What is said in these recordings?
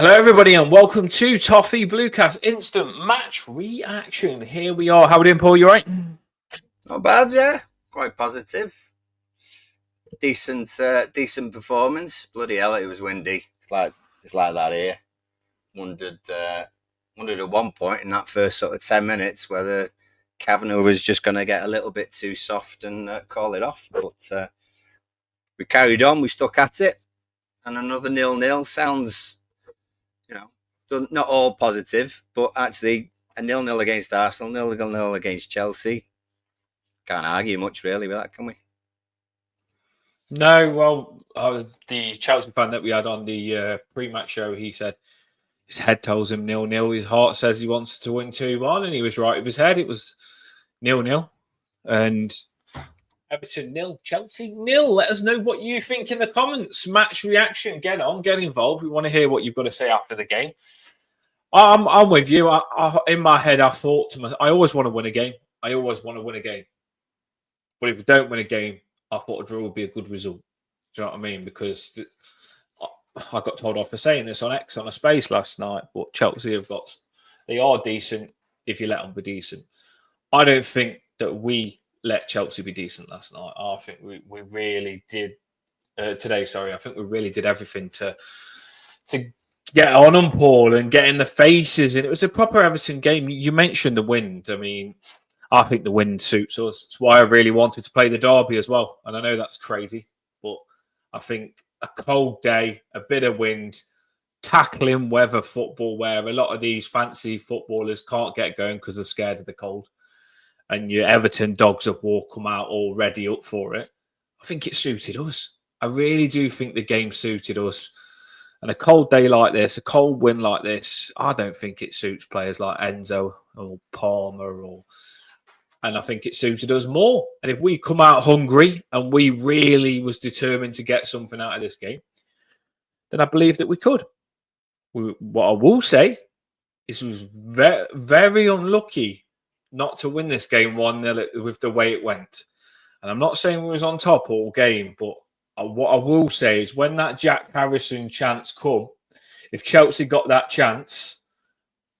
Hello, everybody, and welcome to Toffee Bluecast Instant Match Reaction. Here we are. How are we doing, Paul? You all right? Not bad, yeah. Quite positive. Decent performance. Bloody hell, it was windy. It's like that here. Wondered at one point in that first sort of 10 minutes whether Kavanagh was just going to get a little bit too soft and call it off. But we carried on. We stuck at it, and another 0-0 sounds, not all positive, but actually a 0-0 against Arsenal, 0-0 against Chelsea. Can't argue much really with that, can we? No, well, the Chelsea fan that we had on the pre-match show, he said his head tells him 0-0. His heart says he wants to win 2-1, and he was right with his head. It was 0-0. And Everton 0, Chelsea 0. Let us know what you think in the comments. Match reaction. Get on, get involved. We want to hear what you've got to say after the game. I'm with you. In my head, I thought to myself, I always want to win a game. I always want to win a game. But if we don't win a game, I thought a draw would be a good result. Do you know what I mean? Because I got told off for saying this on X on a space last night, but Chelsea they are decent if you let them be decent. I don't think that we let Chelsea be decent last night. I think we really did today. Sorry, I think we really did everything to get on them, Paul, and get in the faces. And it was a proper Everton game. You mentioned the wind. I mean, I think the wind suits us. It's why I really wanted to play the derby as well. And I know that's crazy, but I think a cold day, a bit of wind, tackling weather football where a lot of these fancy footballers can't get going because they're scared of the cold. And your Everton dogs of war come out already up for it. I think it suited us. I really do think the game suited us. And a cold day like this, a cold wind like this, I don't think it suits players like Enzo or Palmer and I think it suited us more. And if we come out hungry and we really was determined to get something out of this game, then I believe that we could. What I will say is we was very, very unlucky not to win this game 1-0 with the way it went. And I'm not saying we was on top all game, but what I will say is when that Jack Harrison chance come, if Chelsea got that chance,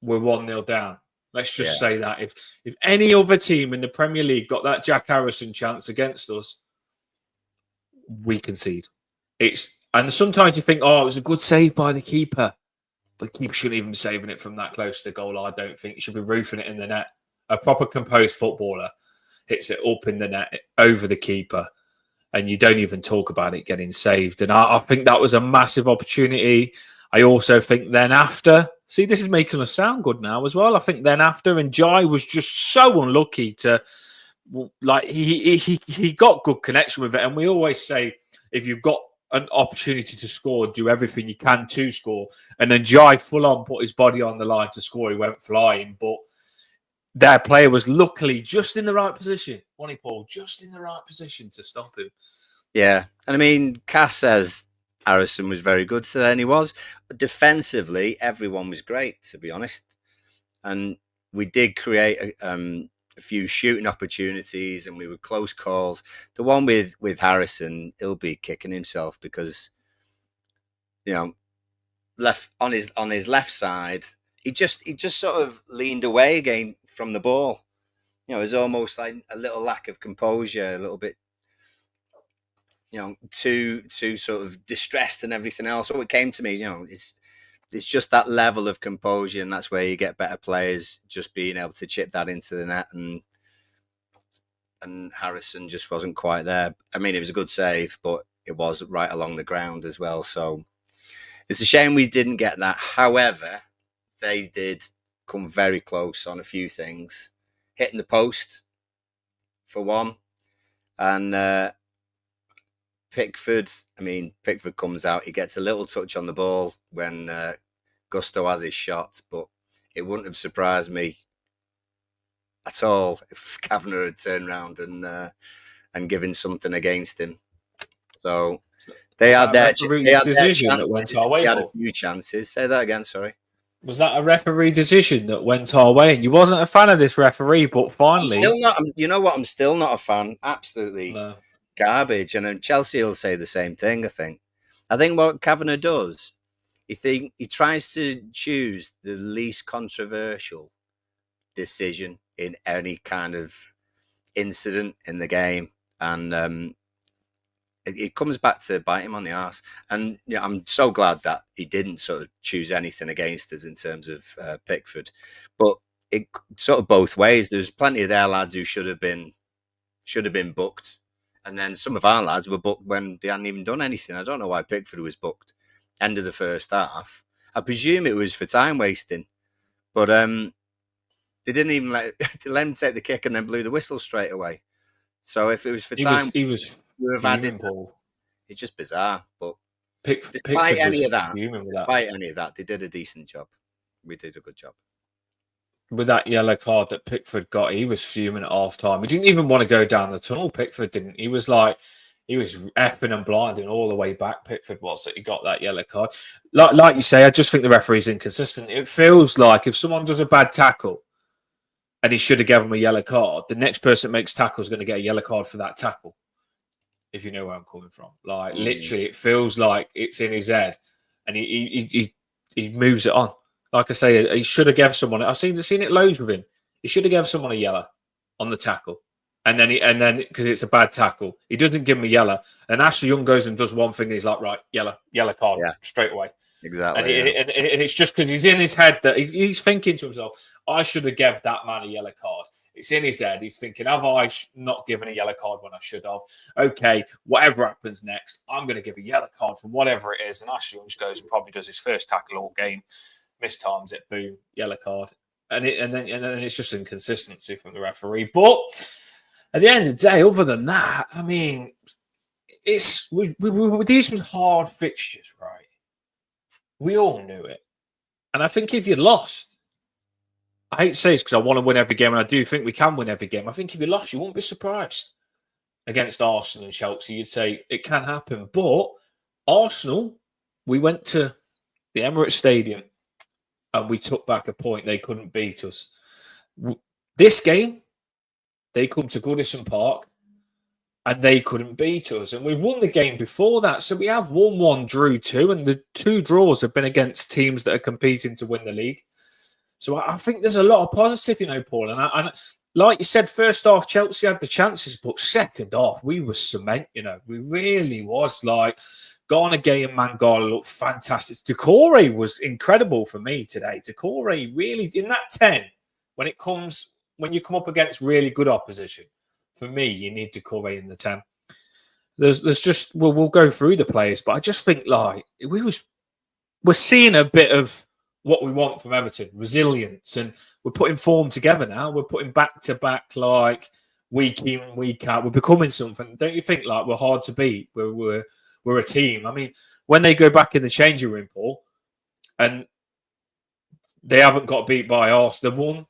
we're 1-0 down. Let's just say that. If any other team in the Premier League got that Jack Harrison chance against us, we concede. And sometimes you think, oh, it was a good save by the keeper. But the keeper shouldn't even be saving it from that close to the goal, I don't think. He should be roofing it in the net. A proper composed footballer hits it up in the net over the keeper. And you don't even talk about it getting saved. And I think that was a massive opportunity. I also think then after, see, this is making us sound good now as well. I think then after, and Ndiaye was just so unlucky to, like, he got good connection with it. And we always say, if you've got an opportunity to score, do everything you can to score. And then Ndiaye full on put his body on the line to score. He went flying, but their player was luckily just in the right position. Wasn't he, Paul? Just in the right position to stop him. Yeah. And I mean, Cass says Harrison was very good today, and he was. But defensively, everyone was great, to be honest. And we did create a few shooting opportunities, and we were close calls. The one with Harrison, he'll be kicking himself because, left on his left side, he just sort of leaned away again from the ball. It was almost like a little lack of composure, a little bit, too sort of distressed and everything else. So it came to me, it's just that level of composure, and that's where you get better players just being able to chip that into the net. And Harrison just wasn't quite there. I mean, it was a good save, but it was right along the ground as well. So it's a shame we didn't get that. However, they did come very close on a few things. Hitting the post, for one. And Pickford comes out. He gets a little touch on the ball when Gusto has his shot, but it wouldn't have surprised me at all if Kavanagh had turned around and given something against him. So they had decision that went our way. They had a few chances. Say that again, sorry. Was that a referee decision that went our way? And you wasn't a fan of this referee, but finally... I'm still not. You know what? I'm still not a fan. Absolutely garbage. And Chelsea will say the same thing, I think. I think what Kavanagh does, he tries to choose the least controversial decision in any kind of incident in the game, and it comes back to bite him on the arse. And yeah, I'm so glad that he didn't sort of choose anything against us in terms of Pickford, but it sort of both ways. There's plenty of their lads who should have been booked, and then some of our lads were booked when they hadn't even done anything. I don't know why Pickford was booked end of the first half. I presume it was for time wasting, but they didn't even let him take the kick and then blew the whistle straight away. So if it was for time, he was fuming, Paul. It's just bizarre. But Pickford despite any was of that, fuming with that, they did a decent job. We did a good job. With that yellow card that Pickford got, he was fuming at half time. He didn't even want to go down the tunnel. Pickford didn't. He was effing and blinding all the way back. Pickford was that he got that yellow card. Like you say, I just think the referee's inconsistent. It feels like if someone does a bad tackle and he should have given him a yellow card, the next person that makes tackle is going to get a yellow card for that tackle. If you know where I'm coming from, literally, it feels like it's in his head, and he moves it on. Like I say, he should have given someone. I've seen it loads with him. He should have given someone a yellow on the tackle, and then because it's a bad tackle, he doesn't give him a yellow. And Ashley Young goes and does one thing. And he's like, right, yellow card, straight away. Exactly. And it's just because he's in his head that he's thinking to himself, I should have given that man a yellow card. It's in his head. He's thinking, have I not given a yellow card when I should have? Okay, whatever happens next, I'm going to give a yellow card for whatever it is. And Ashley Young goes and probably does his first tackle all game, mistimes it, boom, yellow card. And then it's just inconsistency from the referee. But at the end of the day, other than that, I mean, these were hard fixtures, right? We all knew it. And I think if you lost, I hate to say this because I want to win every game, and I do think we can win every game. I think if you lost, you won't be surprised against Arsenal and Chelsea. You'd say it can happen. But Arsenal, we went to the Emirates Stadium and we took back a point. They couldn't beat us. This game, they come to Goodison Park and they couldn't beat us. And we won the game before that. So we have 1-1, drew 2, and the 2 draws have been against teams that are competing to win the league. So I think there's a lot of positive, Paul. And like you said, first half, Chelsea had the chances, but second half, we were cement, We really was Ghana Gay and Mangala looked fantastic. Doucoure was incredible for me today. Doucoure really, in that 10, when you come up against really good opposition, for me, you need Doucoure in the 10. There's just we'll go through the players, but I just think we're seeing a bit of what we want from Everton, resilience, and we're putting form together now. We're putting back to back week in, week out. We're becoming something. Don't you think we're hard to beat? We're a team. I mean, when they go back in the changing room, Paul, and they haven't got beat by Arsenal, they won.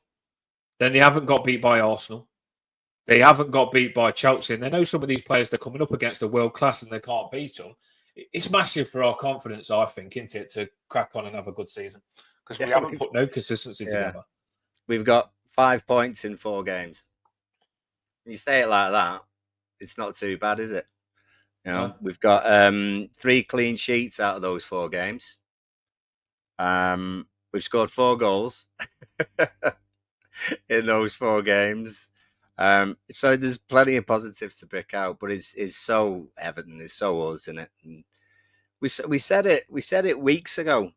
Then they haven't got beat by Arsenal. They haven't got beat by Chelsea, and they know some of these players they're coming up against are world class, and they can't beat them. It's massive for our confidence, I think, isn't it, to crack on and have a good season because we haven't put no consistency together. We've got 5 points in 4 games. When you say it like that, it's not too bad, is it? No. We've got 3 clean sheets out of those 4 games. We've scored 4 goals in those 4 games. So there's plenty of positives to pick out, but it's so Everton, it's so us, isn't it? And we said it weeks ago.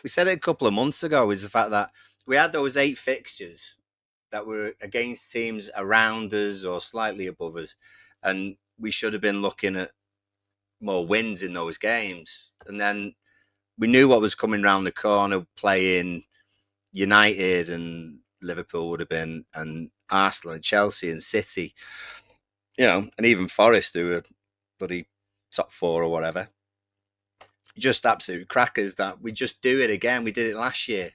We said it a couple of months ago, is the fact that we had those 8 fixtures that were against teams around us or slightly above us, and we should have been looking at more wins in those games. And then we knew what was coming round the corner, playing United and Liverpool would have been, and Arsenal and Chelsea and City, and even Forest, who were bloody top 4 or whatever. Just absolute crackers that we just do it again. We did it last year.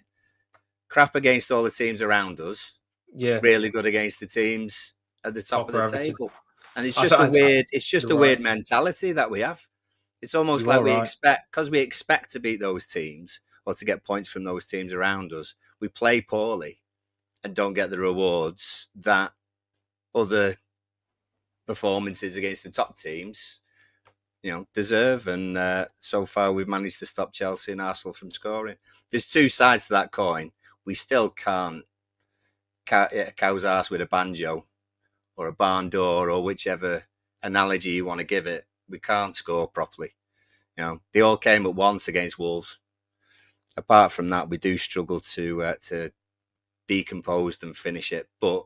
Crap against all the teams around us. Yeah. Really good against the teams at the top of the table. And it's just a weird mentality that we have. It's almost like we expect, because we expect to beat those teams or to get points from those teams around us, we play poorly and don't get the rewards that other performances against the top teams deserve. And so far, we've managed to stop Chelsea and Arsenal from scoring. There's two sides to that coin. We still can't cow's arse with a banjo or a barn door or whichever analogy you want to give it. We can't score properly. They all came at once against Wolves. Apart from that, we do struggle to be composed and finish it. But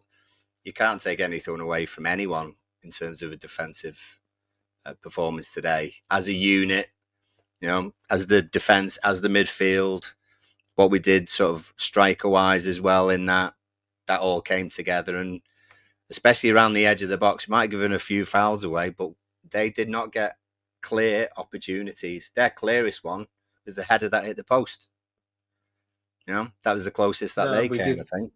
you can't take anything away from anyone in terms of a defensive performance today. As a unit, as the defence, as the midfield, what we did sort of striker-wise as well in that all came together. And especially around the edge of the box, might have given a few fouls away, but they did not get clear opportunities. Their clearest one was the header that hit the post. That was the closest that they came, I think.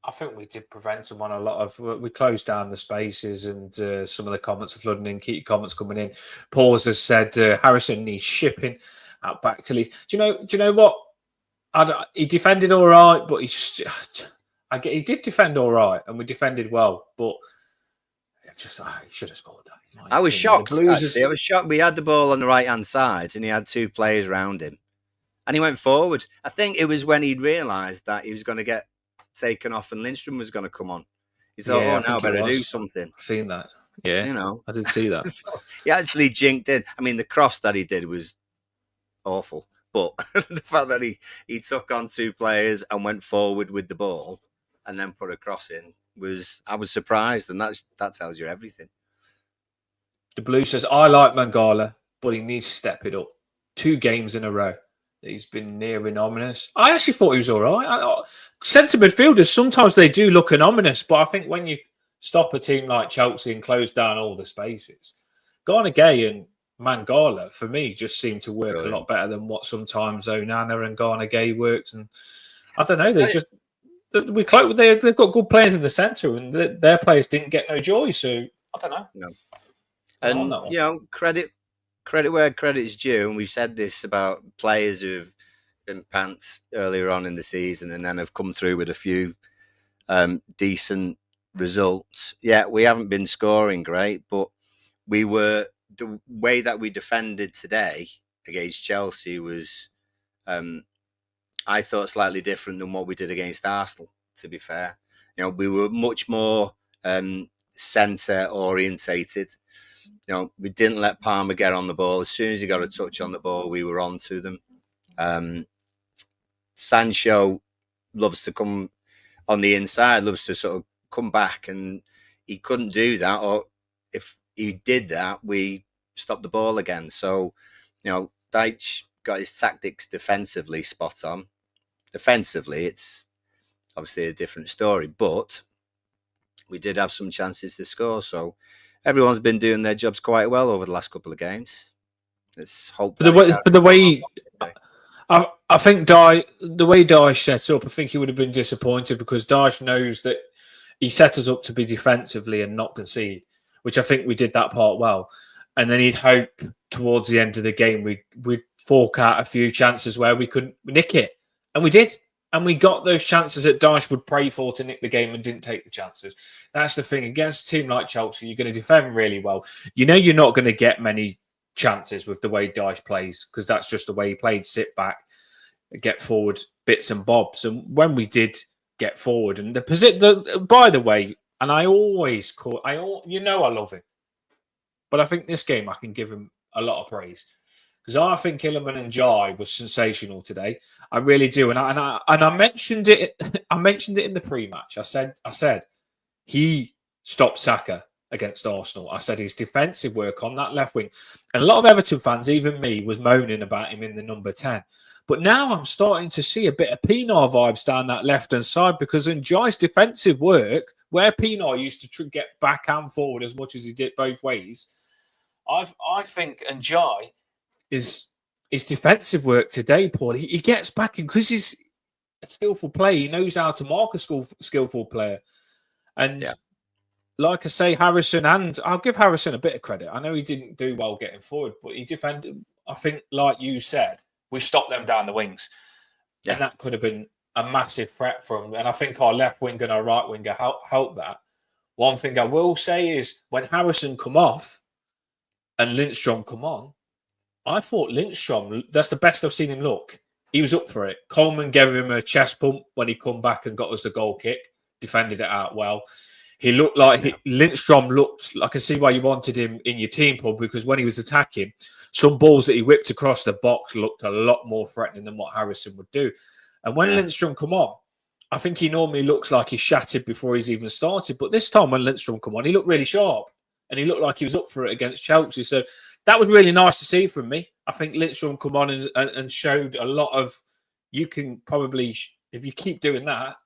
I think we did prevent them on a lot of. We closed down the spaces, and some of the comments are flooding in. Key comments coming in. Paws has said Harrison needs shipping out back to Leeds. Do you know what? He defended all right, but he did defend all right, and we defended well, but he should have scored that. I was shocked. Actually. I was shocked. We had the ball on the right hand side, and he had two players around him, and he went forward. I think it was when he realised that he was going to get taken off and Lindstrom was going to come on. He thought, now I better do something. I've seen that. Yeah, I did see that. So he actually jinked in. I mean, the cross that he did was awful, but the fact that he took on two players and went forward with the ball and then put a cross in I was surprised, and that tells you everything. The Blue says, I like Mangala, but he needs to step it up. 2 games in a row. He's been near ominous. I actually thought he was all right. Centre midfielders, sometimes they do look ominous, but I think when you stop a team like Chelsea and close down all the spaces, Garnagay and Mangala, for me, just seem to work a lot better than what sometimes Onana and Garnagay works. And I don't know, they've got good players in the centre, and their players didn't get no joy. So I don't know. No. And credit where credit is due, and we've said this about players who've been pants earlier on in the season and then have come through with a few decent results. Yeah, we haven't been scoring great, but the way that we defended today against Chelsea was, I thought, slightly different than what we did against Arsenal, to be fair. We were much more centre orientated. We didn't let Palmer get on the ball. As soon as he got a touch on the ball, we were on to them. Sancho loves to come on the inside, loves to sort of come back, and he couldn't do that. Or if he did that, we stopped the ball again. So, Dyche got his tactics defensively spot on. Offensively, it's obviously a different story, but we did have some chances to score. So everyone's been doing their jobs quite well over the last couple of games. Let's hope. I think the way Dyche set up, I think he would have been disappointed, because Dyche knows that he set us up to be defensively and not concede, which I think we did that part well. And then he'd hope towards the end of the game we'd fork out a few chances where we could nick it. And we did. And we got those chances that Dyche would pray for to nick the game and didn't take the chances. That's the thing. Against a team like Chelsea, you're going to defend really well. You're not going to get many chances with the way Dyche plays, because that's just the way he played. Sit back, get forward, bits and bobs. And when we did get forward, and by the way, and I always I love him. But I think this game I can give him a lot of praise, because I think Illiman and Ndiaye was sensational today. I really do, and I mentioned it. I mentioned it in the pre-match. I said he stopped Saka against Arsenal. I said his defensive work on that left wing, and a lot of Everton fans, even me, was moaning about him in the number 10. But now I'm starting to see a bit of Pienaar vibes down that left-hand side, because in Ndiaye's defensive work, where Pienaar used to get back and forward as much as he did both ways, I think Ndiaye is his defensive work today, Paul. He gets back in because he's a skillful player. He knows how to mark a skillful player. And like I say, Harrison, and I'll give Harrison a bit of credit. I know he didn't do well getting forward, but he defended. I think, like you said, we stopped them down the wings. Yeah. And that could have been a massive threat for him. And I think our left wing and our right winger helped that. One thing I will say is when Harrison come off, and Lindstrom come on, I thought Lindstrom, that's the best I've seen him look. He was up for it. Coleman gave him a chest pump when he come back and got us the goal kick, defended it out well. He looked like Lindstrom looked. I can see why you wanted him in your team, Paul, because when he was attacking, some balls that he whipped across the box looked a lot more threatening than what Harrison would do. And when Lindstrom come on, I think he normally looks like he's shattered before he's even started. But this time when Lindstrom come on, he looked really sharp and he looked like he was up for it against Chelsea. So that was really nice to see from me. I think Lindstrom come on and showed a lot of, you can probably, if you keep doing that,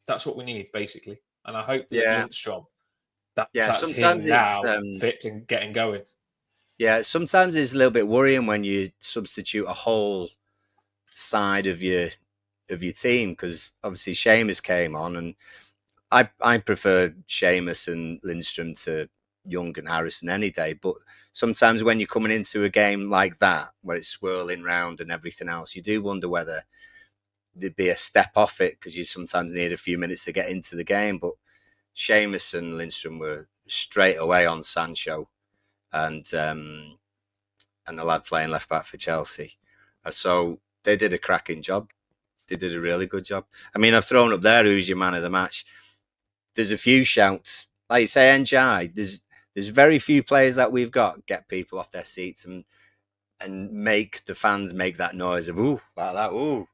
that's what we need, basically. And I hope that Lindstrom, that's sometimes him now fit and getting going. Yeah, sometimes it's a little bit worrying when you substitute a whole side of your team, because obviously Seamus came on, and I prefer Seamus and Lindstrom to Young and Harrison any day. But sometimes when you're coming into a game like that, where it's swirling round and everything else, you do wonder whether there'd be a step off it, because you sometimes need a few minutes to get into the game. But Seamus and Lindstrom were straight away on Sancho, and the lad playing left back for Chelsea. So they did a cracking job. They did a really good job. I mean, I've thrown up there who's your man of the match. There's a few shouts. Like you say, Ndiaye, there's very few players that we've got get people off their seats and make the fans make that noise of ooh, like that, ooh.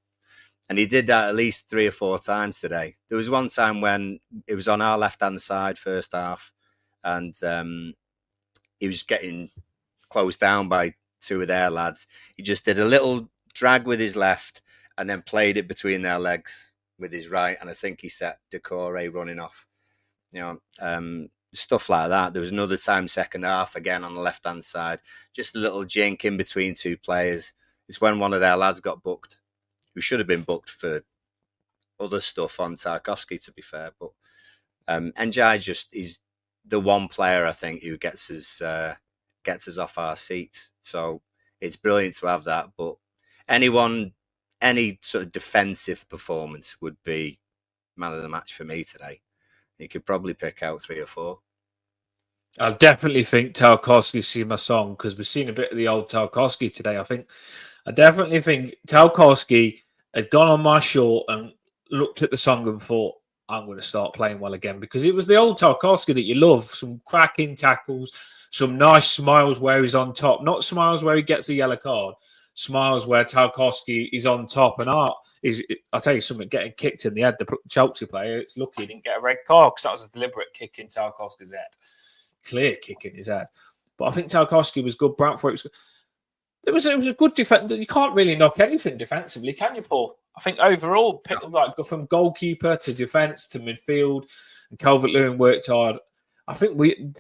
And he did that at least 3 or 4 times today. There was one time when it was on our left-hand side, first half, and he was getting closed down by 2 of their lads. He just did a little drag with his left and then played it between their legs with his right. And I think he set Doucoure running off. You know, stuff like that. There was another time, second half, again on the left-hand side, just a little jink in between 2 players. It's when one of their lads got booked, who should have been booked for other stuff on Tarkowski, to be fair. But Ndiaye he's the one player, I think, who gets us off our seats. So it's brilliant to have that. But any sort of defensive performance would be man of the match for me today. You could probably pick out 3 or 4. I definitely think Tarkowski's seen my song, because we've seen a bit of the old Tarkowski today. I definitely think Tarkowski had gone on my short and looked at the song and thought, I'm going to start playing well again, because it was the old Tarkowski that you love. Some cracking tackles, some nice smiles where he's on top, not smiles where he gets a yellow card, smiles where Tarkowski is on top. And I'll tell you something, getting kicked in the head, the Chelsea player, it's lucky he didn't get a red card, because that was a deliberate kick in Tarkowski's head. Clear kick in his head. But I think Tarkowski was good. Brantford was good. It was a good defense. You can't really knock anything defensively, can you, Paul? I think overall, like from goalkeeper to defence to midfield, and Calvert-Lewin worked hard. I think we,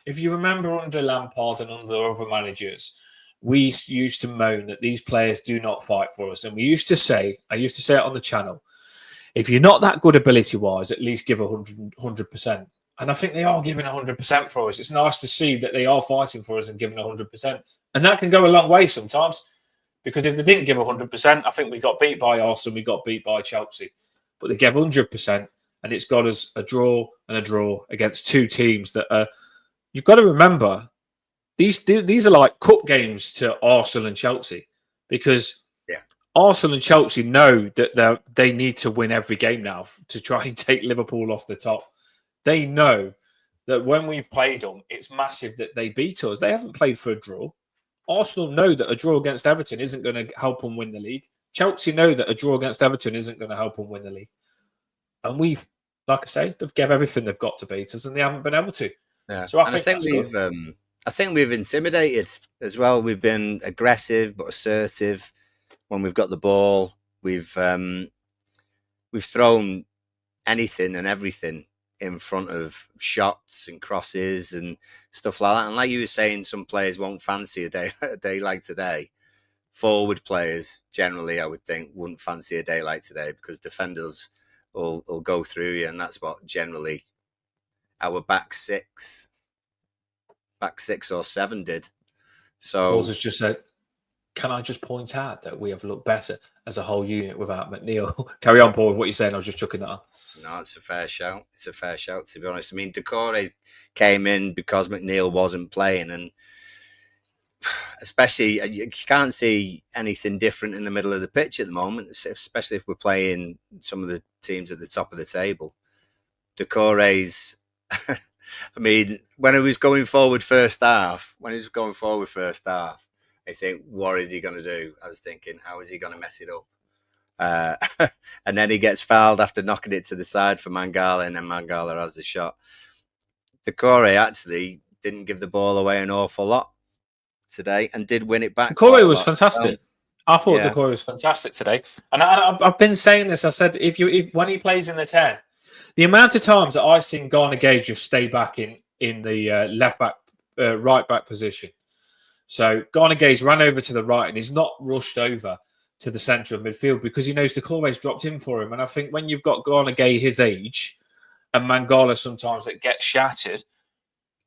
if you remember, under Lampard and under other managers, we used to moan that these players do not fight for us, and I used to say it on the channel, if you're not that good ability-wise, at least give 100%. And I think they are giving 100% for us. It's nice to see that they are fighting for us and giving 100%. And that can go a long way sometimes. Because if they didn't give 100%, I think we got beat by Arsenal, we got beat by Chelsea. But they gave 100%, and it's got us a draw and a draw against 2 teams that are... You've got to remember, these are like cup games to Arsenal and Chelsea. Because Arsenal and Chelsea know that they need to win every game now to try and take Liverpool off the top. They know that when we've played them, it's massive that they beat us. They haven't played for a draw. Arsenal know that a draw against Everton isn't going to help them win the league. Chelsea know that a draw against Everton isn't going to help them win the league. And we've, like I say, they've given everything they've got to beat us, and they haven't been able to. Yeah. So I think we've, I think we've intimidated as well. We've been aggressive but assertive when we've got the ball. We've thrown anything and everything in front of shots and crosses and stuff like that. And like you were saying, some players won't fancy a day like today. Forward players, generally, I would think, wouldn't fancy a day like today, because defenders will go through you, and that's what generally our back six or 7 did. So Paul has just said, can I just point out that we have looked better as a whole unit without McNeil? Carry on, Paul, with what you're saying. I was just chucking that on. No, it's a fair shout. It's a fair shout, to be honest. I mean, Doucoure came in because McNeil wasn't playing, and especially you can't see anything different in the middle of the pitch at the moment, especially if we're playing some of the teams at the top of the table. Doucoure's, I mean, when he was going forward first half, I think, what is he going to do? I was thinking, how is he going to mess it up? And then he gets fouled after knocking it to the side for Mangala, and then Mangala has the shot. Doucoure actually didn't give the ball away an awful lot today and did win it back. Doucoure was fantastic. I thought Doucoure was fantastic today, and I've been saying this. I said if when he plays in the 10, the amount of times that I've seen Garner Gage just stay back in the left back, right back position. So Garner Gage ran over to the right and he's not rushed over to the centre of midfield because he knows Doucoure's dropped in for him. And I think when you've got Garner Gage his age and Mangala sometimes that gets shattered,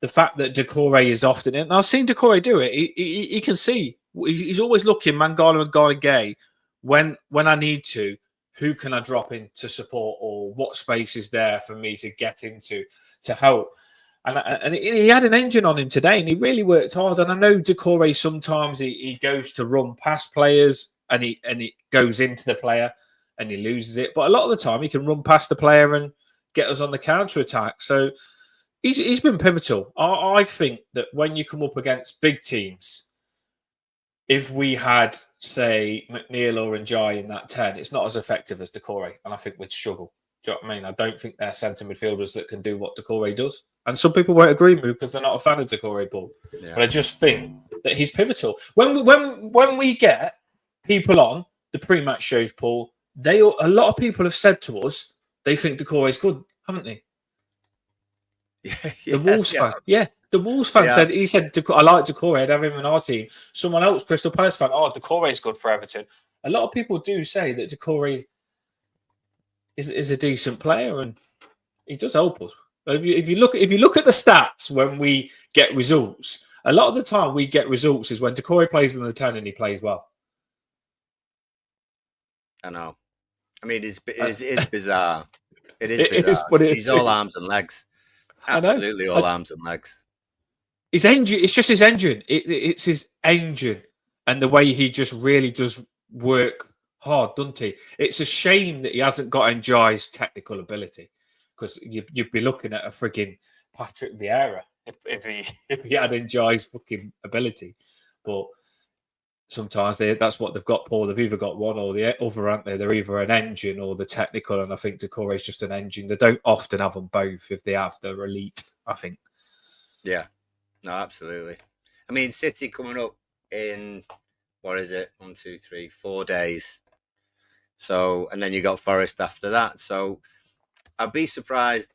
the fact that Doucoure is often in, and I've seen Doucoure do it. He can see. He's always looking, Mangala and Garner Gage, when I need to, who can I drop in to support or what space is there for me to get into to help. And he had an engine on him today and he really worked hard. And I know Doucoure sometimes he goes to run past players and he goes into the player and he loses it. But a lot of the time he can run past the player and get us on the counter attack. So he's been pivotal. I think that when you come up against big teams, if we had, say, McNeil or Ndiaye in that 10, it's not as effective as Doucoure, and I think we'd struggle. Do you know what I mean? I don't think they're centre midfielders that can do what Doucoure does. And some people won't agree with me because they're not a fan of Doucoure, Paul. Yeah. But I just think that he's pivotal. When we get people on the pre-match shows, Paul, a lot of people have said to us they think Doucoure is good, haven't they? The Wolves fan, the Wolves fan said he said I like Doucoure. I'd have him in our team. Someone else, Crystal Palace fan, Doucoure is good for Everton. A lot of people do say that Doucoure is a decent player and he does help us. If you look at the stats when we get results, a lot of the time we get results is when Doucoure plays in the 10 and he plays well. I know. I mean, it's bizarre. It is bizarre. He's all arms and legs. Absolutely all arms and legs. His engine, it's just his engine. It's his engine and the way he just really does work hard, doesn't he? It's a shame that he hasn't got Ndiaye's technical ability because you'd be looking at a frigging Patrick Vieira if he had Ndiaye's fucking ability. But sometimes that's what they've got, Paul. They've either got one or the other, aren't they? They're either an engine or the technical, and I think Doucoure is just an engine. They don't often have them both. If they have, they're elite, I think. Yeah. No, absolutely. I mean, City coming up in, 1, 2, 3, 4 days. So, and then you got Forest after that. So I'd be surprised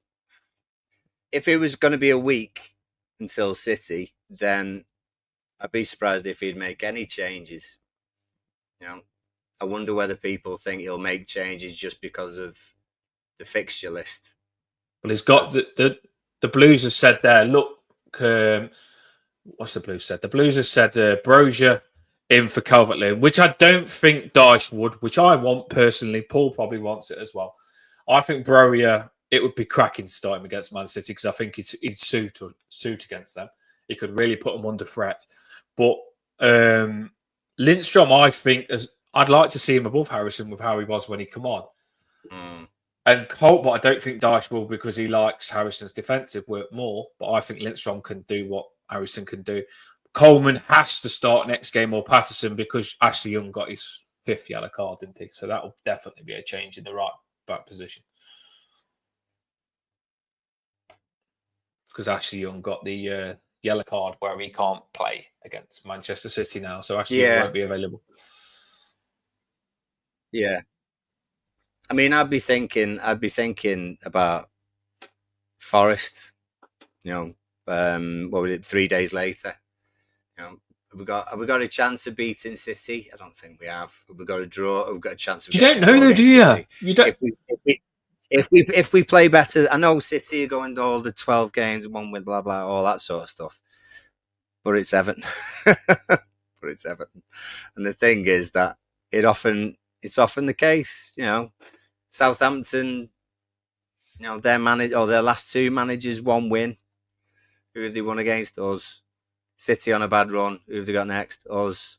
if it was going to be a week until City, then I'd be surprised if he'd make any changes. You know, I wonder whether people think he'll make changes just because of the fixture list. Well, he's got the Blues have said there, look, what's the Blues said? The Blues have said Brozier in for Calvert-Lewin, which I don't think Dyche would, which I want personally. Paul probably wants it as well. I think Brozier, it would be cracking to start him against Man City because I think he'd suit against them. He could really put them under threat. But Lindstrom, I think, I'd like to see him above Harrison with how he was when he come on. And Colt, but I don't think Dyche will because he likes Harrison's defensive work more. But I think Lindstrom can do what Harrison can do. Coleman has to start next game or Patterson because Ashley Young got his 5th yellow card, didn't he? So that will definitely be a change in the right back position. Because Ashley Young got the yellow card where he can't play against Manchester City now. So Ashley Young won't be available. Yeah. I mean, I'd be thinking about Forest. You know, what was it? 3 days later. You know, have we got a chance of beating City? I don't think we have. Have we got a draw? Have we got a chance of? You don't know, though, do you? City? You don't. If we play better, I know City are going to all the 12 games, 1 win, blah blah, all that sort of stuff. But it's Everton. And the thing is that it's often the case. You know, Southampton, you know, their last 2 managers, 1 win. Who have they won against us? City on a bad run. Who have they got next? Us.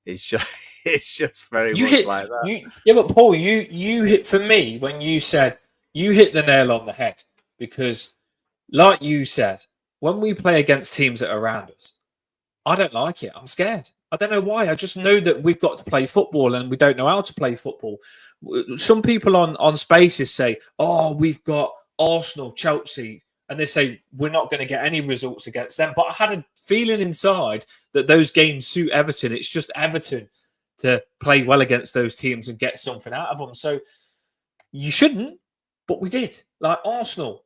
It's just very You much hit like that. yeah, but Paul, you hit for me when you said you hit the nail on the head because, like you said, when we play against teams that are around us, I don't like it. I'm scared. I don't know why. I just know that we've got to play football and we don't know how to play football. Some people on Spaces say, "Oh, we've got Arsenal, Chelsea," and they say we're not going to get any results against them. But I had a feeling inside that those games suit Everton. It's just Everton to play well against those teams and get something out of them. So you shouldn't, but we did. Like Arsenal,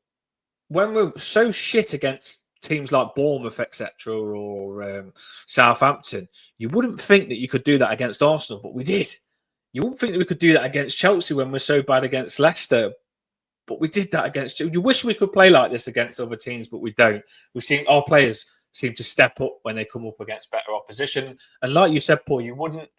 when we're so shit against teams like Bournemouth, etc., or Southampton, you wouldn't think that you could do that against Arsenal, but we did. You wouldn't think that we could do that against Chelsea when we're so bad against Leicester, but we did that against you. You wish we could play like this against other teams, but we don't. Our players seem to step up when they come up against better opposition. And like you said, Paul, you wouldn't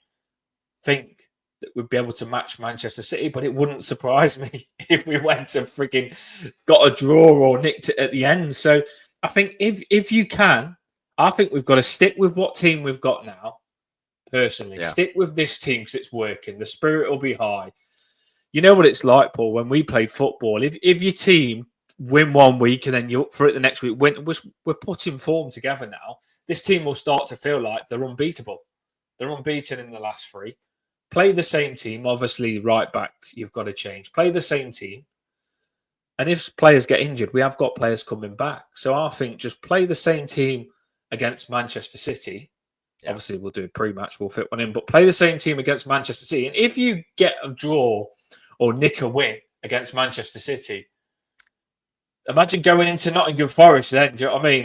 think that we'd be able to match Manchester City, but it wouldn't surprise me if we went to freaking got a draw or nicked it at the end. So I think if you can, I think we've got to stick with what team we've got now. Personally, stick with this team because it's working. The spirit will be high. You know what it's like, Paul, when we played football. If your team win one week and then you're up for it the next week, we're putting form together now. This team will start to feel like they're unbeatable. They're unbeaten in the last three. Play the same team. Obviously, right back, you've got to change. Play the same team. And if players get injured, we have got players coming back. So I think just play the same team against Manchester City. Yeah. Obviously, we'll do a pre-match. We'll fit one in. But play the same team against Manchester City. And if you get a draw or nick a win against Manchester City, imagine going into Nottingham Forest then. Do you know what I mean?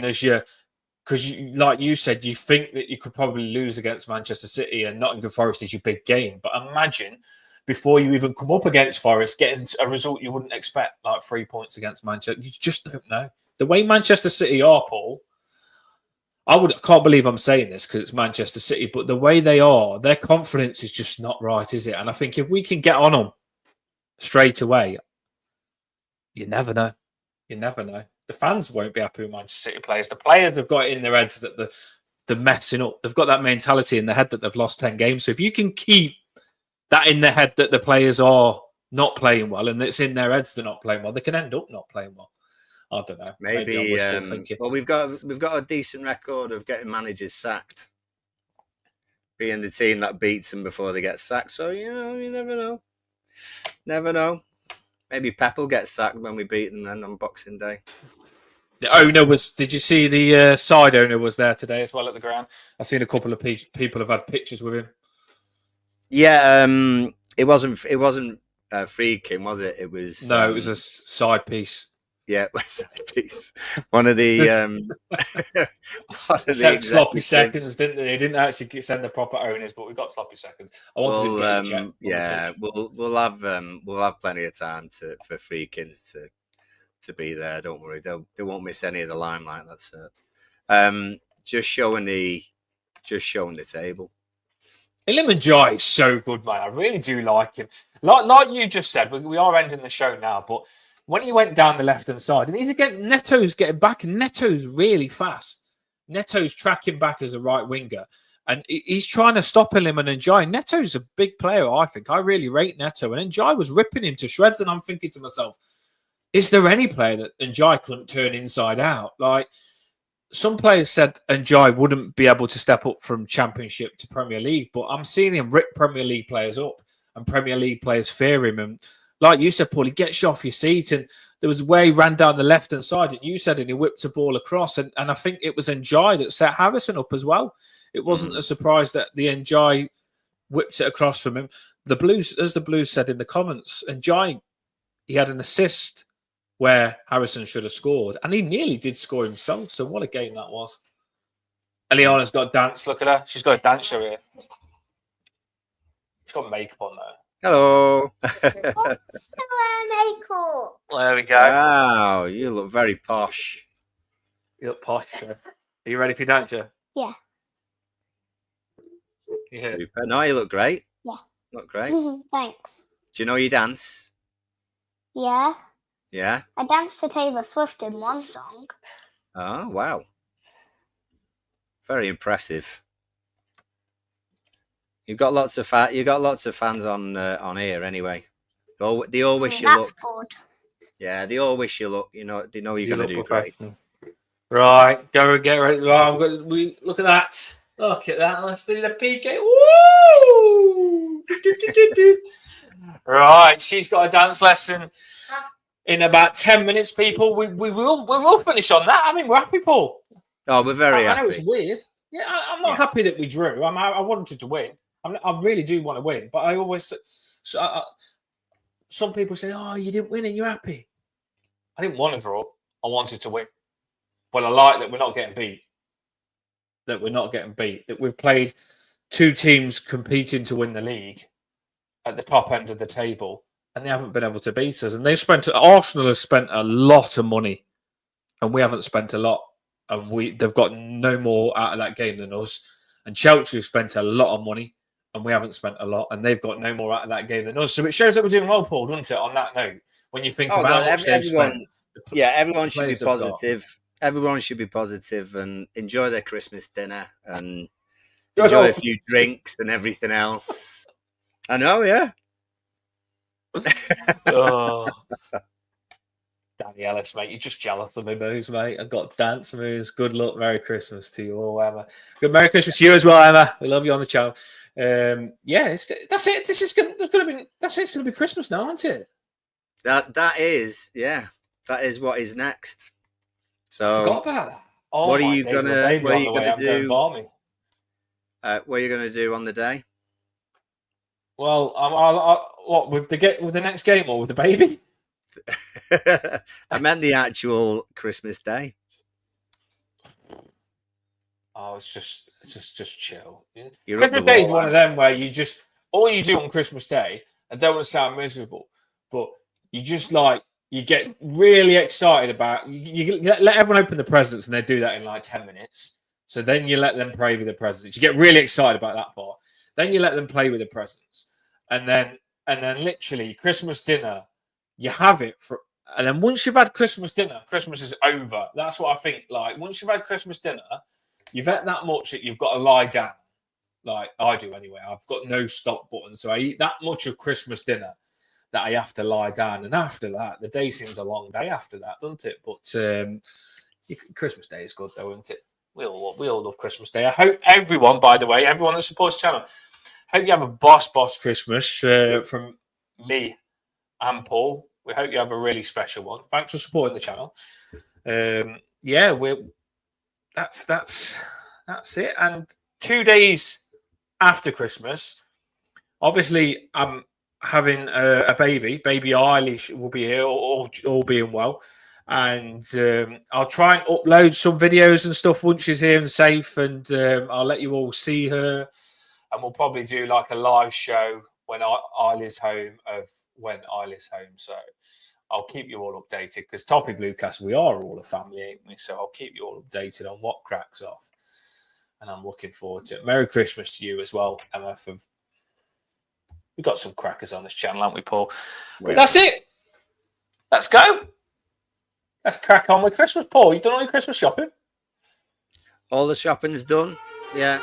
Because, like you said, you think that you could probably lose against Manchester City and Nottingham Forest is your big game. But imagine before you even come up against Forest, getting a result you wouldn't expect, like 3 points against Manchester. You just don't know. The way Manchester City are, Paul, I can't believe I'm saying this because it's Manchester City, but the way they are, their confidence is just not right, is it? And I think if we can get on them straight away, you never know. You never know. The fans won't be happy with Manchester City players. The players have got it in their heads that they're messing up. They've got that mentality in their head that they've lost 10 games. So if you can keep that in their head that the players are not playing well and it's in their heads they're not playing well, they can end up not playing well. I don't know. Maybe well, we've got a decent record of getting managers sacked, being the team that beats them before they get sacked. So you never know. Never know. Maybe Pep will get sacked when we beat them then on Boxing Day. The owner was. Did you see the side owner was there today as well at the ground? I've seen a couple of people have had pictures with him. Yeah, it wasn't Friedkin, was it? It was no, it was a side piece. Yeah, it was a side piece. One of the sloppy seconds, didn't they? They didn't actually send the proper owners, but we got sloppy seconds. I wanted to get his check. Yeah, we'll have plenty of time for Friedkins to be there. Don't worry, they won't miss any of the limelight. That's it. Just showing the table. Ndiaye is so good, mate. I really do like him. Like you just said, we are ending the show now, but when he went down the left-hand side, and Neto's getting back, and Neto's really fast. Neto's tracking back as a right winger, and he's trying to stop him and Ndiaye. Neto's a big player, I think. I really rate Neto, and Ndiaye was ripping him to shreds, and I'm thinking to myself, is there any player that Ndiaye couldn't turn inside out? Like, some players said Ndiaye wouldn't be able to step up from Championship to Premier League, but I'm seeing him rip Premier League players up, and Premier League players fear him. And like you said, Paul, he gets you off your seat, and there was a way he ran down the left-hand side, and you said, and he whipped a ball across, and I think it was Ndiaye that set Harrison up as well. It wasn't a surprise that the Ndiaye whipped it across from him. The Blues, as the Blues said in the comments, Ndiaye, he had an assist where Harrison should have scored, and he nearly did score himself. So what a game that was. Eliana's got a dance. Look at her. She's got a dancer here. She's got makeup on though. Hello. Makeup. There we go. Wow, you look very posh. You look posh. So. Are you ready for your dancer? Yeah. Super. No, you look great. Yeah. Look great. Thanks. Do you know you dance? Yeah. Yeah? I danced to Taylor Swift in one song. Oh, wow. Very impressive. You've got lots of fans on here anyway. They all wish you That's luck. good. Yeah, they all wish you luck. You know, they know you're going to do great. Right, go and get ready. Right, look at that. Look at that. Let's do the PK. Woo! Right, she's got a dance lesson in about 10 minutes, people. We will finish on that. I mean, we're happy, Paul. Oh, we're very happy. I know it's weird. Yeah, I'm not happy that we drew. I wanted to win. I really do want to win, but I always. Some people say, "Oh, you didn't win and you're happy." I didn't want to draw. I wanted to win. But I like that we're not getting beat. That we've played two teams competing to win the league at the top end of the table, and they haven't been able to beat us. And Arsenal has spent a lot of money, and we haven't spent a lot. And they've got no more out of that game than us. And Chelsea have spent a lot of money, and we haven't spent a lot, and they've got no more out of that game than us. So it shows that we're doing well, Paul, doesn't it? On that note, when you think about how much they've spent, everyone should be positive. Everyone should be positive and enjoy their Christmas dinner and enjoy a few drinks and everything else. I know, yeah. Oh. Danny Ellis, mate, you're just jealous of my moves, mate. I've got dance moves. Good luck. Merry Christmas to you all, Emma. Good Merry Christmas to you as well, Emma. We love you on the channel. That's it. It's gonna be Christmas now, isn't it? That is what is next. So I forgot about that. Oh, what are you gonna do? What are you gonna do on the day? Well, what with the next game or with the baby? I meant the actual Christmas day. Oh, it's just chill. Yeah. Christmas Day is one of them where you just all you do on Christmas Day. I don't want to sound miserable, but you just you get really excited about you let everyone open the presents, and they do that in like 10 minutes. So then you let them play with the presents. You get really excited about that part. Then you let them play with the presents, and then literally Christmas dinner. You have it and then once you've had Christmas dinner, Christmas is over. That's what I think. Like once you've had Christmas dinner, you've had that much that you've got to lie down. Like I do anyway. I've got no stop button, so I eat that much of Christmas dinner that I have to lie down. And after that, the day seems a long day after that, doesn't it? But Christmas Day is good, though, isn't it? We all love Christmas Day. I hope everyone, by the way, everyone that supports the channel, hope you have a boss Christmas from me and Paul. We hope you have a really special one. Thanks for supporting the channel. That's it. And 2 days after Christmas, obviously, I'm having a baby. Baby Eilish will be here, all being well. And I'll try and upload some videos and stuff once she's here and safe. And I'll let you all see her. And we'll probably do like a live show when Eilish's home So I'll keep you all updated because Toffee Bluecast, we are all a family, ain't we? So I'll keep you all updated on what cracks off. And I'm looking forward to it. Merry Christmas to you as well, Emma. We've got some crackers on this channel, haven't we, Paul? But that's it. Let's go. Let's crack on with Christmas. Paul, you done all your Christmas shopping? All the shopping's done. Yeah.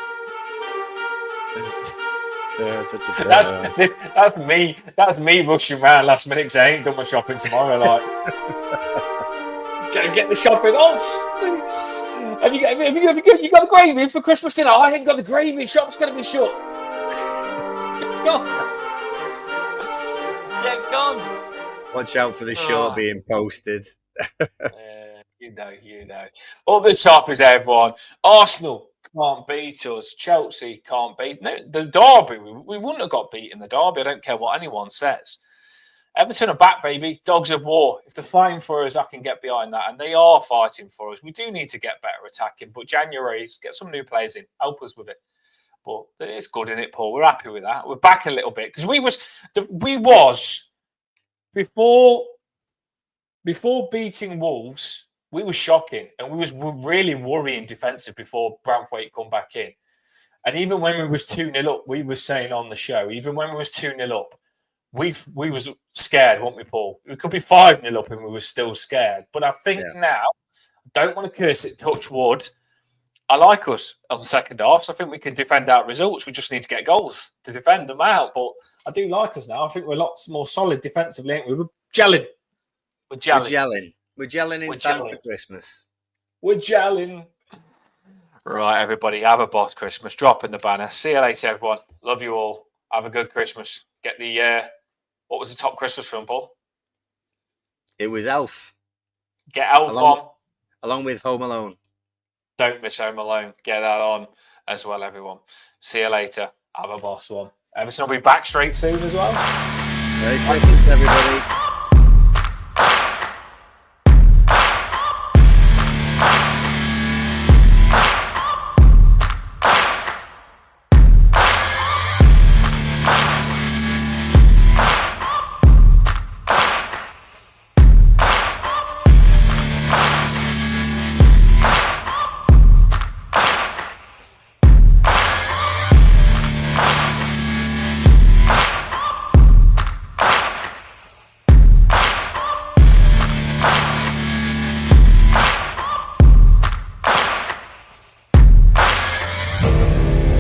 That's me. That's me rushing around last minute because I ain't done my shopping tomorrow. Like, get the shopping. Oh, have you got the gravy for Christmas dinner? I ain't got the gravy. Shop's gonna be shut. Get gone. Watch out for the short being posted. You know. All the top is everyone. Arsenal can't beat us. Chelsea can't beat. No, the derby. We wouldn't have got beat in the derby. I don't care what anyone says. Everton are back, baby. Dogs of war. If they're fighting for us, I can get behind that. And they are fighting for us. We do need to get better attacking. But January, get some new players in. Help us with it. But it's good, isn't it, Paul? We're happy with that. We're back a little bit. Because we was before beating Wolves, we were shocking. And we were really worrying defensive before Branthwaite come back in. And even when we was 2-0 up, we were saying on the show, even when we was 2-0 up, we was scared, weren't we, Paul? We could be 5-0 up and we were still scared. But I think now, don't want to curse it, touch wood. I like us on the second half. So I think we can defend our results. We just need to get goals to defend them out. But I do like us now. I think we're lots more solid defensively, ain't we? We're gelling. We're gelling. We're gelling in time for Christmas. We're gelling. Right, everybody, have a boss Christmas. Drop in the banner. See you later, everyone. Love you all. Have a good Christmas. Get the what was the top Christmas film, Paul? It was Elf. Get Elf on. Along with Home Alone. Don't miss Home Alone. Get that on as well, everyone. See you later. Have a boss one. Everton will be back straight soon as well. Merry Christmas, everybody.